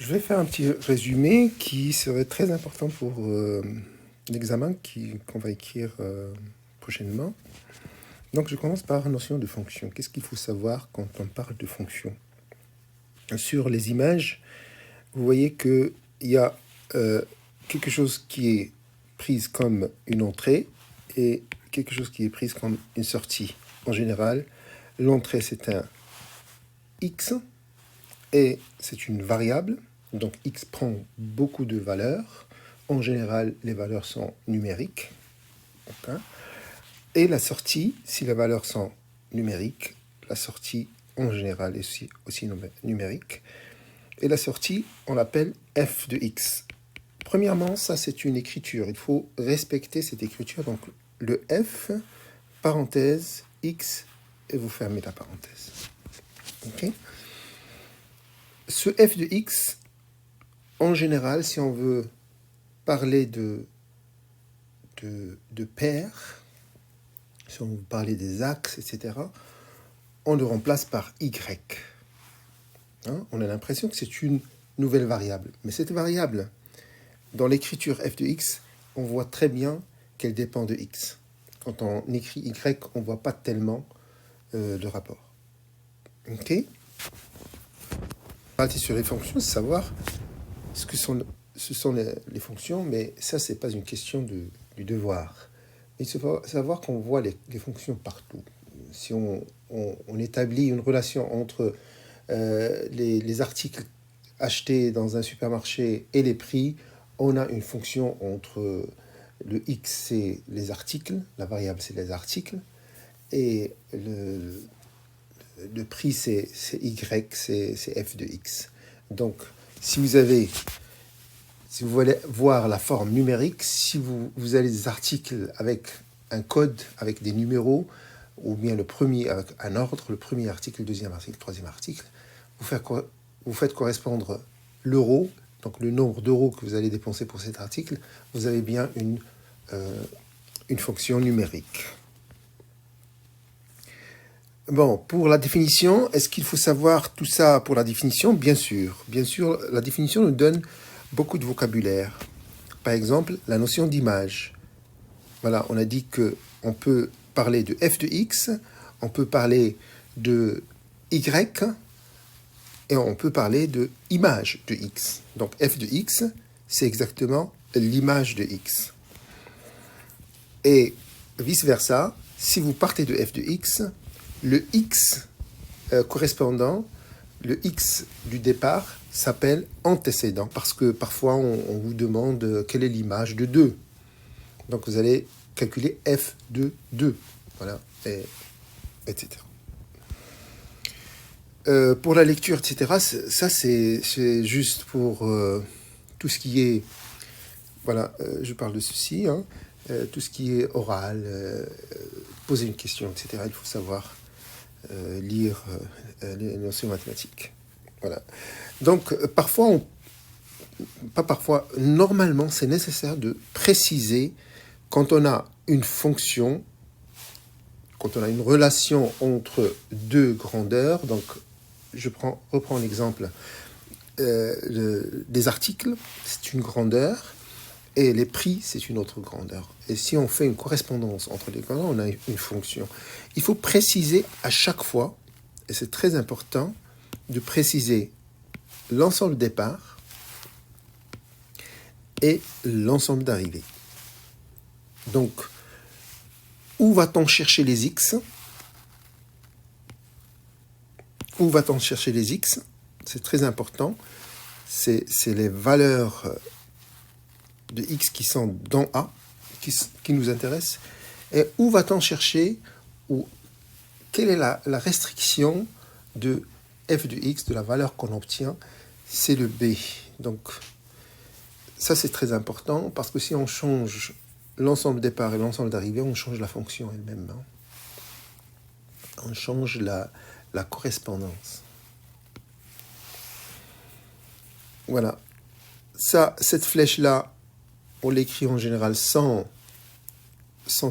Je vais faire un petit résumé qui serait très important pour l'examen qu'on va écrire prochainement. Donc je commence par la notion de fonction. Qu'est-ce qu'il faut savoir quand on parle de fonction? Sur les images, vous voyez qu'il y a quelque chose qui est prise comme une entrée et quelque chose qui est prise comme une sortie. En général, l'entrée c'est un x et c'est une variable. Donc x prend beaucoup de valeurs. En général, les valeurs sont numériques. Okay. Et la sortie, si les valeurs sont numériques, la sortie en général est aussi numérique. Et la sortie, on l'appelle f de x. Premièrement, ça c'est une écriture. Il faut respecter cette écriture. Donc le f, parenthèse, x, et vous fermez la parenthèse. Ok. Ce f de x, en général, si on veut parler de paires, si on veut parler des axes, etc., on le remplace par y. Hein? On a l'impression que c'est une nouvelle variable. Mais cette variable, dans l'écriture f de x, on voit très bien qu'elle dépend de x. Quand on écrit y, on ne voit pas tellement le rapport. Ok. Parler sur les fonctions, c'est savoir ce sont les fonctions, mais ça, ce n'est pas une question du devoir. Il faut savoir qu'on voit les fonctions partout. Si on établit une relation entre les articles achetés dans un supermarché et les prix, on a une fonction entre le x, c'est les articles, la variable, c'est les articles, et le prix, c'est y, c'est f de x. Donc, si vous voulez voir la forme numérique, si vous avez des articles avec un code, avec des numéros, ou bien le premier avec un ordre, le premier article, le deuxième article, le troisième article, vous faites correspondre l'euro, donc le nombre d'euros que vous allez dépenser pour cet article, vous avez bien une fonction numérique. Bon, pour la définition, est-ce qu'il faut savoir tout ça pour la définition? Bien sûr. Bien sûr, la définition nous donne beaucoup de vocabulaire. Par exemple, la notion d'image. Voilà, on a dit qu'on peut parler de f de x, on peut parler de y, et on peut parler de image de x. Donc f de x, c'est exactement l'image de x. Et vice-versa, si vous partez de f de x, le x correspondant, le x du départ s'appelle antécédent, parce que parfois on vous demande quelle est l'image de 2. Donc vous allez calculer f de 2, voilà, etc. Pour la lecture, etc., ça c'est juste pour tout ce qui est, voilà, je parle de ceci, hein, tout ce qui est oral, poser une question, etc., il faut savoir lire les notions mathématiques. Voilà. Donc, normalement, c'est nécessaire de préciser quand on a une fonction, quand on a une relation entre deux grandeurs. Donc, je reprends l'exemple des articles, c'est une grandeur, et les prix, c'est une autre grandeur. Et si on fait une correspondance entre les grandeurs, on a une fonction. Il faut préciser à chaque fois, et c'est très important, de préciser l'ensemble départ et l'ensemble d'arrivée. Donc, où va-t-on chercher les x? Où va-t-on chercher les x? C'est très important. C'est les valeurs de x qui sont dans A, qui nous intéressent. Et où va-t-on chercher, ou quelle est la restriction de f de x, de la valeur qu'on obtient? C'est le b. Donc, ça c'est très important, parce que si on change l'ensemble départ et l'ensemble d'arrivée, on change la fonction elle-même. Hein. On change la correspondance. Voilà. Ça, cette flèche-là, on l'écrit en général sans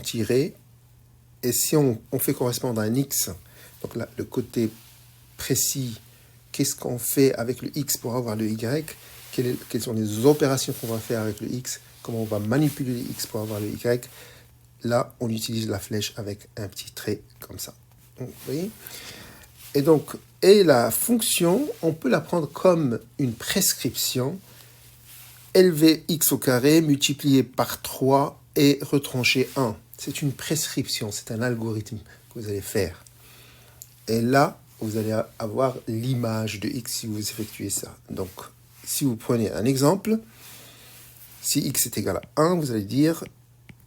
tirer. Et si on fait correspondre à un x, donc là, le côté précis qu'est-ce qu'on fait avec le x pour avoir le y, quelles sont les opérations qu'on va faire avec le x, comment on va manipuler le x pour avoir le y. Là, on utilise la flèche avec un petit trait comme ça. Vous voyez ? Et donc, la fonction, on peut la prendre comme une prescription. Élever x au carré multiplié par 3 et retrancher 1. C'est une prescription, c'est un algorithme que vous allez faire. Et là, vous allez avoir l'image de x si vous effectuez ça. Donc, si vous prenez un exemple, si x est égal à 1, vous allez dire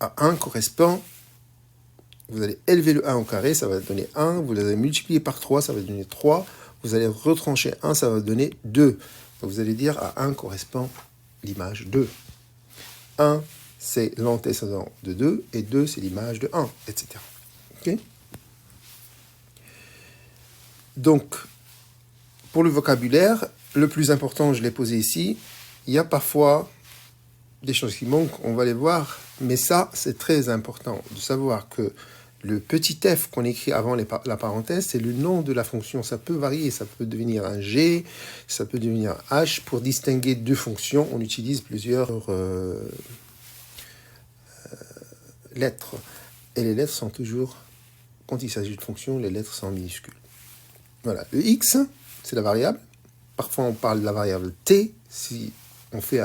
à 1 correspond, vous allez élever le 1 au carré, ça va donner 1, vous allez multiplier par 3, ça va donner 3, vous allez retrancher 1, ça va donner 2. Donc, vous allez dire à 1 correspond l'image 2. 1, c'est l'antécédent de 2, et 2, c'est l'image de 1, etc. Okay? Donc, pour le vocabulaire, le plus important, je l'ai posé ici. Il y a parfois des choses qui manquent, on va les voir, mais ça, c'est très important de savoir que le petit f qu'on écrit avant la parenthèse, c'est le nom de la fonction. Ça peut varier, ça peut devenir un g, ça peut devenir un h. Pour distinguer deux fonctions, on utilise plusieurs lettres. Et les lettres sont toujours, quand il s'agit de fonctions, les lettres sont minuscules. Voilà, le x, c'est la variable. Parfois, on parle de la variable t, si on fait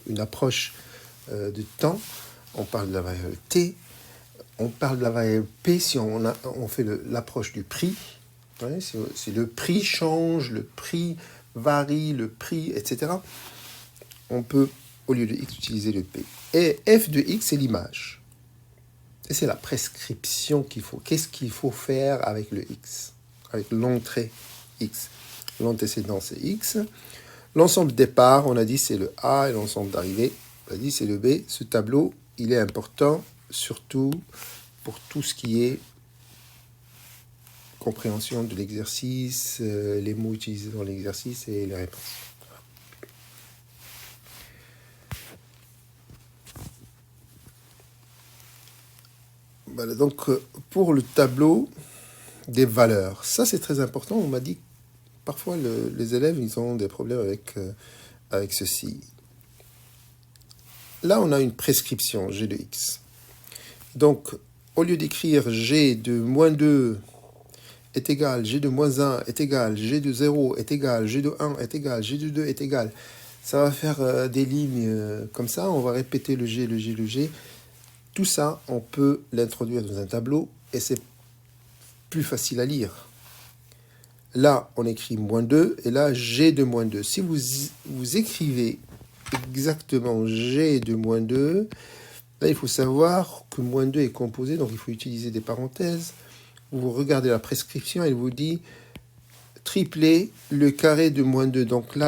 une approche de temps, on parle de la variable t. On parle de la variable p si on fait l'approche du prix. Ouais, si le prix change, le prix varie, le prix, etc. On peut, au lieu de x, utiliser le p. Et f de x, c'est l'image. Et c'est la prescription qu'il faut. Qu'est-ce qu'il faut faire avec le x, avec l'entrée x? L'antécédent, c'est x. L'ensemble départ, on a dit, c'est le a, et l'ensemble d'arrivée, on a dit, c'est le b. Ce tableau, il est important, surtout pour tout ce qui est compréhension de l'exercice, les mots utilisés dans l'exercice et les réponses. Voilà, donc pour le tableau des valeurs, ça c'est très important. On m'a dit que parfois les élèves ils ont des problèmes avec ceci. Là on a une prescription g de x. Donc au lieu d'écrire g de moins 2 est égal, g de moins 1 est égal, g de 0 est égal, g de 1 est égal, g de 2 est égal, ça va faire des lignes comme ça, on va répéter le g, le g, le g. Tout ça, on peut l'introduire dans un tableau et c'est plus facile à lire. Là, on écrit moins 2 et là, g de moins 2. Si vous écrivez exactement g de moins 2, là, il faut savoir que moins 2 est composé, donc il faut utiliser des parenthèses. Vous regardez la prescription, elle vous dit tripler le carré de moins 2. Donc là,